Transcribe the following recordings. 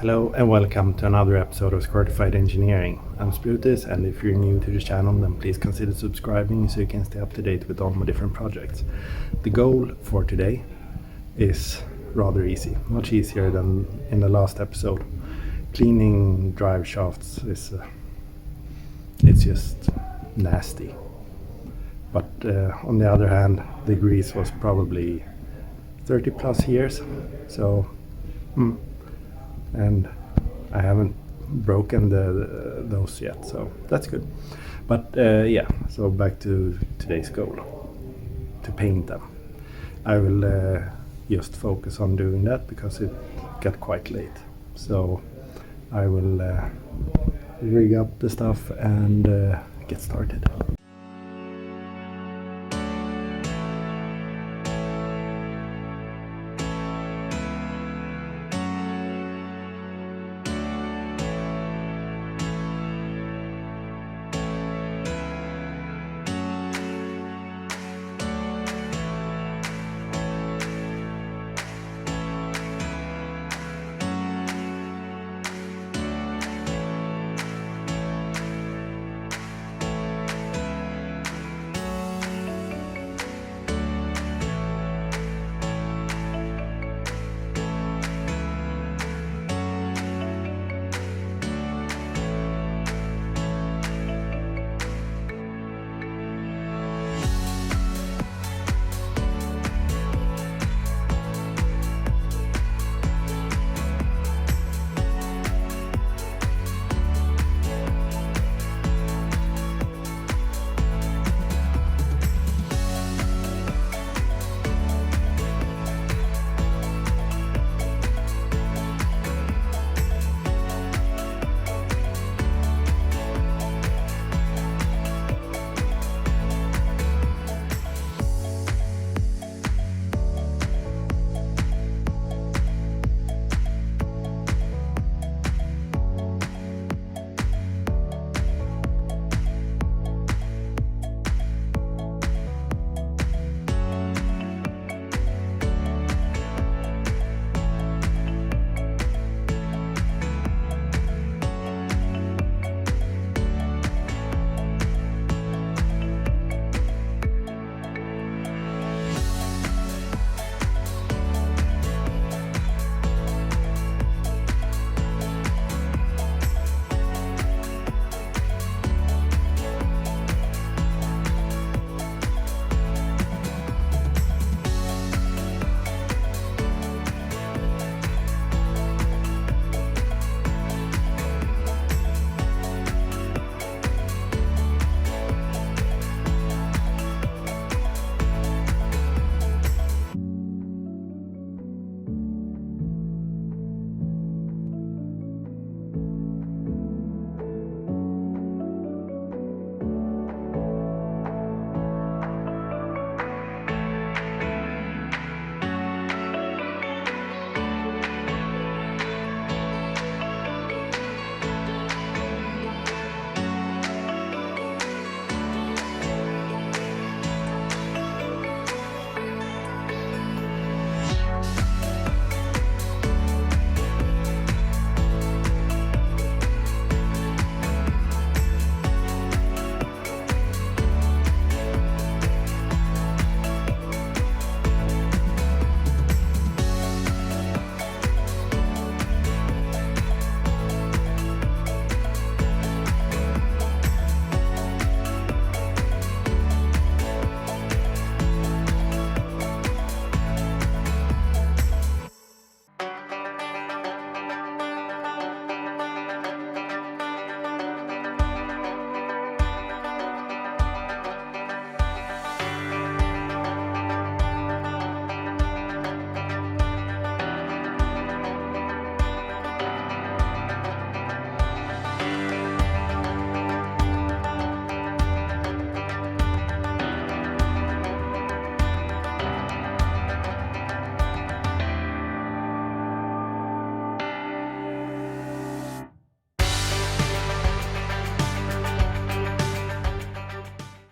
Hello and welcome to another episode of Squirtified Engineering. I'm Sprutis, and if you're new to the channel then please consider subscribing so you can stay up to date with all my different projects. The goal for today is rather easy, much easier than in the last episode. Cleaning drive shafts is it's just nasty. But on the other hand, the grease was probably 30 plus years, so and I haven't broken those yet, so that's good. But yeah, so back to today's goal, to paint them. I will just focus on doing that because it got quite late, so I will rig up the stuff and get started.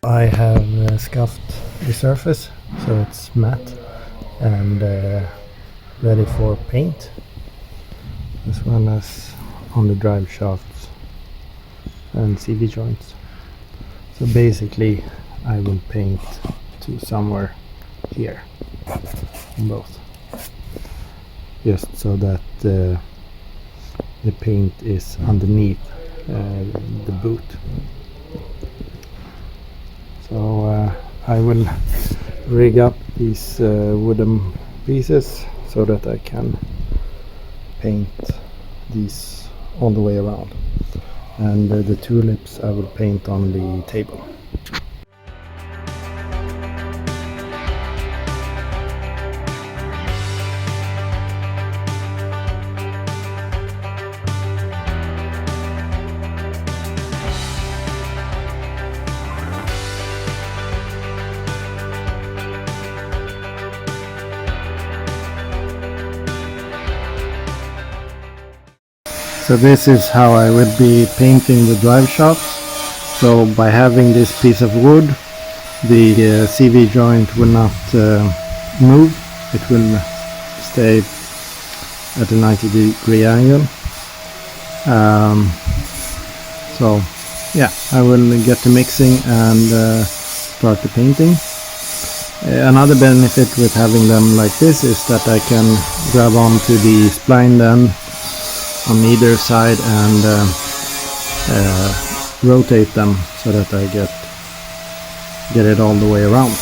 I have scuffed the surface so it's matte and ready for paint. as well as on the drive shafts and CV joints. So basically I will paint to somewhere here on both, just so that the paint is underneath the boot. So I will rig up these wooden pieces so that I can paint these all the way around, and the tulips I will paint on the table. So this is how I will be painting the drive shafts. So by having this piece of wood, the CV joint will not move. It will stay at a 90-degree angle. So yeah, I will get to mixing and start the painting. Another benefit with having them like this is that I can grab onto the spline then on either side and rotate them so that I get it all the way around.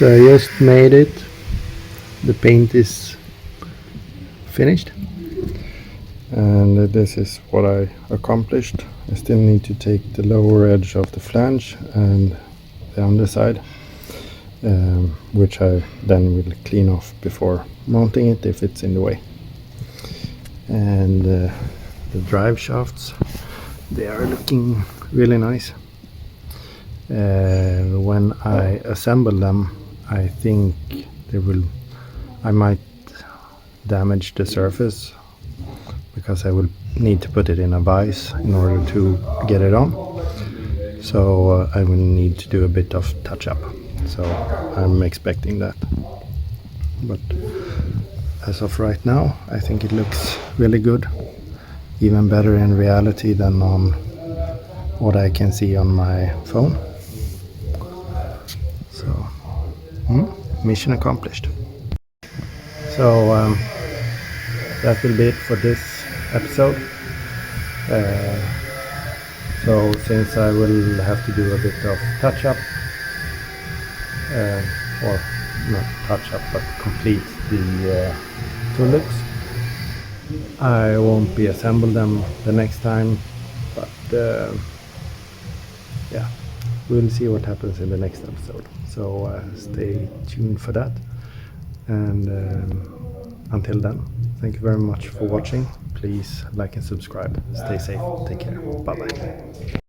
So I just made it. The paint is finished, and this is what I accomplished. I still need to take the lower edge of the flange and the underside, which I then will clean off before mounting it if it's in the way. And the drive shafts, they are looking really nice. When I assemble them, I think I might damage the surface, because I will need to put it in a vise in order to get it on. So I will need to do a bit of touch-up. So I'm expecting that. But as of right now, I think it looks really good. Even better in reality than on what I can see on my phone. So, mission accomplished. So that will be it for this episode. So since I will have to do a bit of touch-up, or not touch-up, but complete the tool looks, I won't be assembling them the next time, but yeah, we'll see what happens in the next episode. So stay tuned for that, and until then, thank you very much for watching. Please like and subscribe. Stay safe. Take care. Bye bye.